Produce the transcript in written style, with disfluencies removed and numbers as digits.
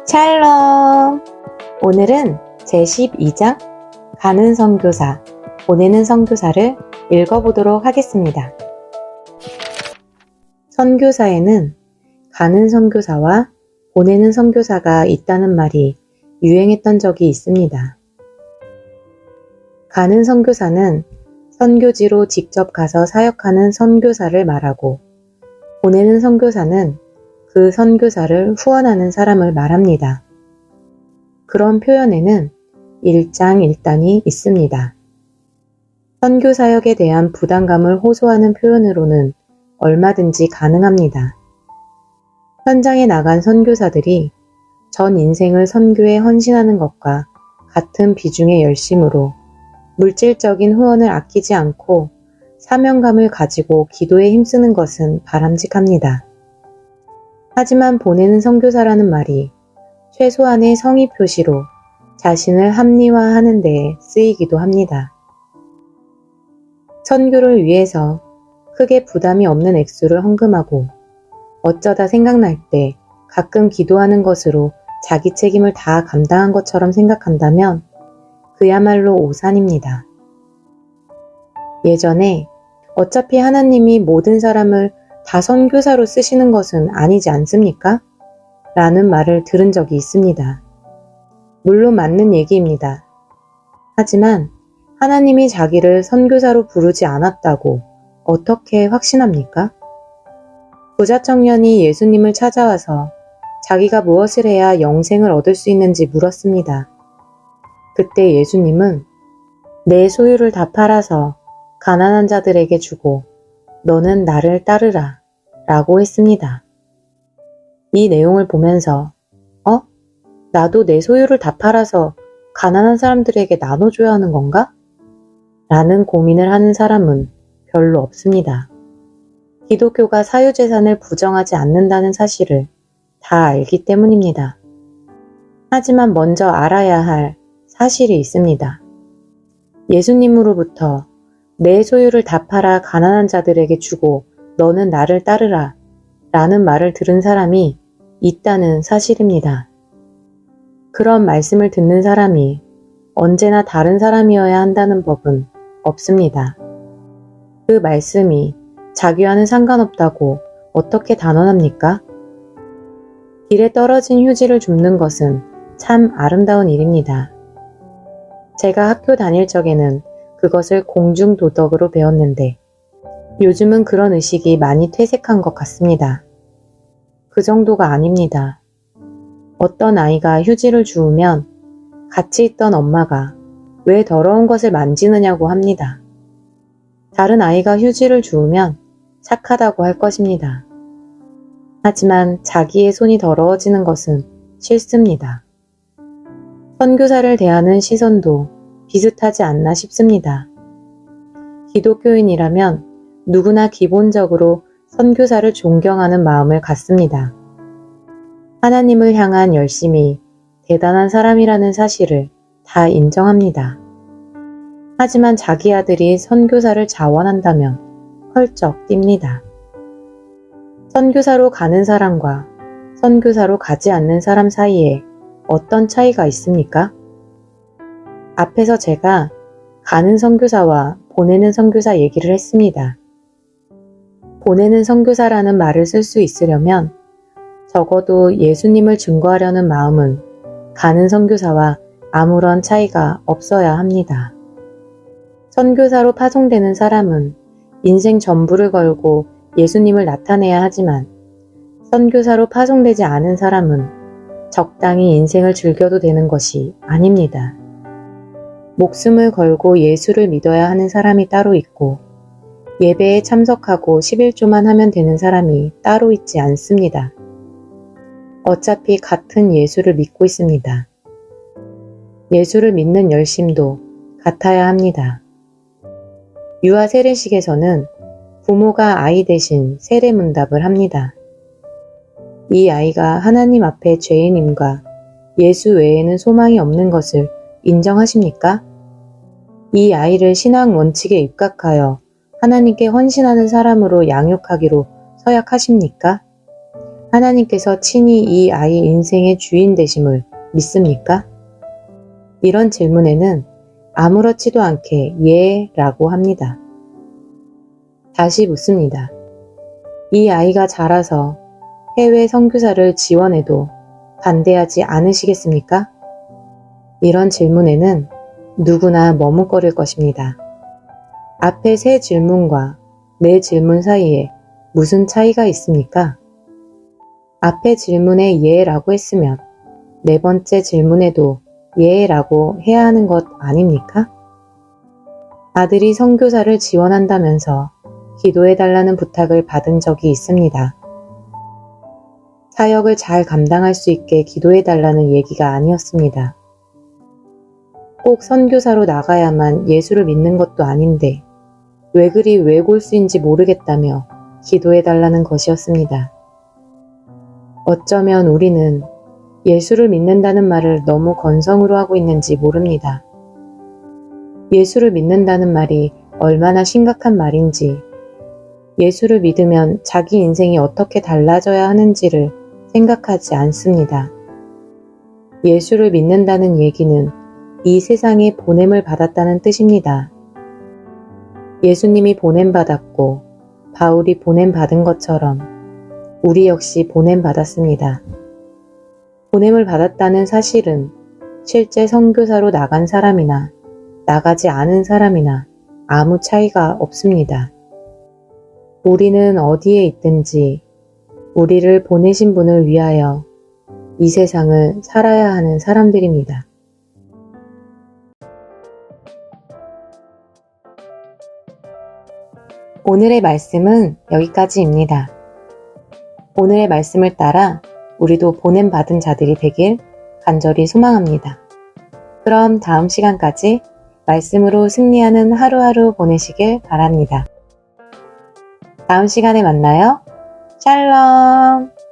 샬롬! 오늘은 제12장 가는 선교사, 보내는 선교사를 읽어보도록 하겠습니다. 선교사에는 가는 선교사와 보내는 선교사가 있다는 말이 유행했던 적이 있습니다. 가는 선교사는 선교지로 직접 가서 사역하는 선교사를 말하고, 보내는 선교사는 그 선교사를 후원하는 사람을 말합니다. 그런 표현에는 일장일단이 있습니다. 선교사역에 대한 부담감을 호소하는 표현으로는 얼마든지 가능합니다. 현장에 나간 선교사들이 전 인생을 선교에 헌신하는 것과 같은 비중의 열심으로 물질적인 후원을 아끼지 않고 사명감을 가지고 기도에 힘쓰는 것은 바람직합니다. 하지만 보내는 선교사라는 말이 최소한의 성의 표시로 자신을 합리화하는 데에 쓰이기도 합니다. 선교를 위해서 크게 부담이 없는 액수를 헌금하고 어쩌다 생각날 때 가끔 기도하는 것으로 자기 책임을 다 감당한 것처럼 생각한다면 그야말로 오산입니다. 예전에 어차피 하나님이 모든 사람을 다 선교사로 쓰시는 것은 아니지 않습니까? 라는 말을 들은 적이 있습니다. 물론 맞는 얘기입니다. 하지만 하나님이 자기를 선교사로 부르지 않았다고 어떻게 확신합니까? 부자 청년이 예수님을 찾아와서 자기가 무엇을 해야 영생을 얻을 수 있는지 물었습니다. 그때 예수님은 내 소유를 다 팔아서 가난한 자들에게 주고 너는 나를 따르라 라고 했습니다. 이 내용을 보면서 나도 내 소유를 다 팔아서 가난한 사람들에게 나눠줘야 하는 건가? 라는 고민을 하는 사람은 별로 없습니다. 기독교가 사유재산을 부정하지 않는다는 사실을 다 알기 때문입니다. 하지만 먼저 알아야 할 사실이 있습니다. 예수님으로부터 내 소유를 다 팔아 가난한 자들에게 주고 너는 나를 따르라 라는 말을 들은 사람이 있다는 사실입니다. 그런 말씀을 듣는 사람이 언제나 다른 사람이어야 한다는 법은 없습니다. 그 말씀이 자기와는 상관없다고 어떻게 단언합니까? 길에 떨어진 휴지를 줍는 것은 참 아름다운 일입니다. 제가 학교 다닐 적에는 그것을 공중도덕으로 배웠는데 요즘은 그런 의식이 많이 퇴색한 것 같습니다. 그 정도가 아닙니다. 어떤 아이가 휴지를 주우면 같이 있던 엄마가 왜 더러운 것을 만지느냐고 합니다. 다른 아이가 휴지를 주우면 착하다고 할 것입니다. 하지만 자기의 손이 더러워지는 것은 싫습니다. 선교사를 대하는 시선도 비슷하지 않나 싶습니다. 기독교인이라면 누구나 기본적으로 선교사를 존경하는 마음을 갖습니다. 하나님을 향한 열심이 대단한 사람이라는 사실을 다 인정합니다. 하지만 자기 아들이 선교사를 자원한다면 펄쩍 뜁니다. 선교사로 가는 사람과 선교사로 가지 않는 사람 사이에 어떤 차이가 있습니까? 앞에서 제가 가는 선교사와 보내는 선교사 얘기를 했습니다. 보내는 선교사라는 말을 쓸 수 있으려면 적어도 예수님을 증거하려는 마음은 가는 선교사와 아무런 차이가 없어야 합니다. 선교사로 파송되는 사람은 인생 전부를 걸고 예수님을 나타내야 하지만 선교사로 파송되지 않은 사람은 적당히 인생을 즐겨도 되는 것이 아닙니다. 목숨을 걸고 예수를 믿어야 하는 사람이 따로 있고 예배에 참석하고 11조만 하면 되는 사람이 따로 있지 않습니다. 어차피 같은 예수를 믿고 있습니다. 예수를 믿는 열심도 같아야 합니다. 유아 세례식에서는 부모가 아이 대신 세례문답을 합니다. 이 아이가 하나님 앞에 죄인임과 예수 외에는 소망이 없는 것을 인정하십니까? 이 아이를 신앙 원칙에 입각하여 하나님께 헌신하는 사람으로 양육하기로 서약하십니까? 하나님께서 친히 이 아이 인생의 주인 되심을 믿습니까? 이런 질문에는 아무렇지도 않게 예 라고 합니다. 다시 묻습니다. 이 아이가 자라서 해외 선교사를 지원해도 반대하지 않으시겠습니까? 이런 질문에는 누구나 머뭇거릴 것입니다. 앞에 세 질문과 네 질문 사이에 무슨 차이가 있습니까? 앞에 질문에 예라고 했으면 네 번째 질문에도 예라고 해야 하는 것 아닙니까? 아들이 선교사를 지원한다면서 기도해달라는 부탁을 받은 적이 있습니다. 사역을 잘 감당할 수 있게 기도해달라는 얘기가 아니었습니다. 꼭 선교사로 나가야만 예수를 믿는 것도 아닌데 왜 그리 외골수인지 모르겠다며 기도해달라는 것이었습니다. 어쩌면 우리는 예수를 믿는다는 말을 너무 건성으로 하고 있는지 모릅니다. 예수를 믿는다는 말이 얼마나 심각한 말인지, 예수를 믿으면 자기 인생이 어떻게 달라져야 하는지를 생각하지 않습니다. 예수를 믿는다는 얘기는 이 세상에 보냄을 받았다는 뜻입니다. 예수님이 보냄받았고 바울이 보냄받은 것처럼 우리 역시 보냄받았습니다. 보냄을 받았다는 사실은 실제 선교사로 나간 사람이나 나가지 않은 사람이나 아무 차이가 없습니다. 우리는 어디에 있든지 우리를 보내신 분을 위하여 이 세상을 살아야 하는 사람들입니다. 오늘의 말씀은 여기까지입니다. 오늘의 말씀을 따라 우리도 보냄받은 자들이 되길 간절히 소망합니다. 그럼 다음 시간까지 말씀으로 승리하는 하루하루 보내시길 바랍니다. 다음 시간에 만나요. 샬롬!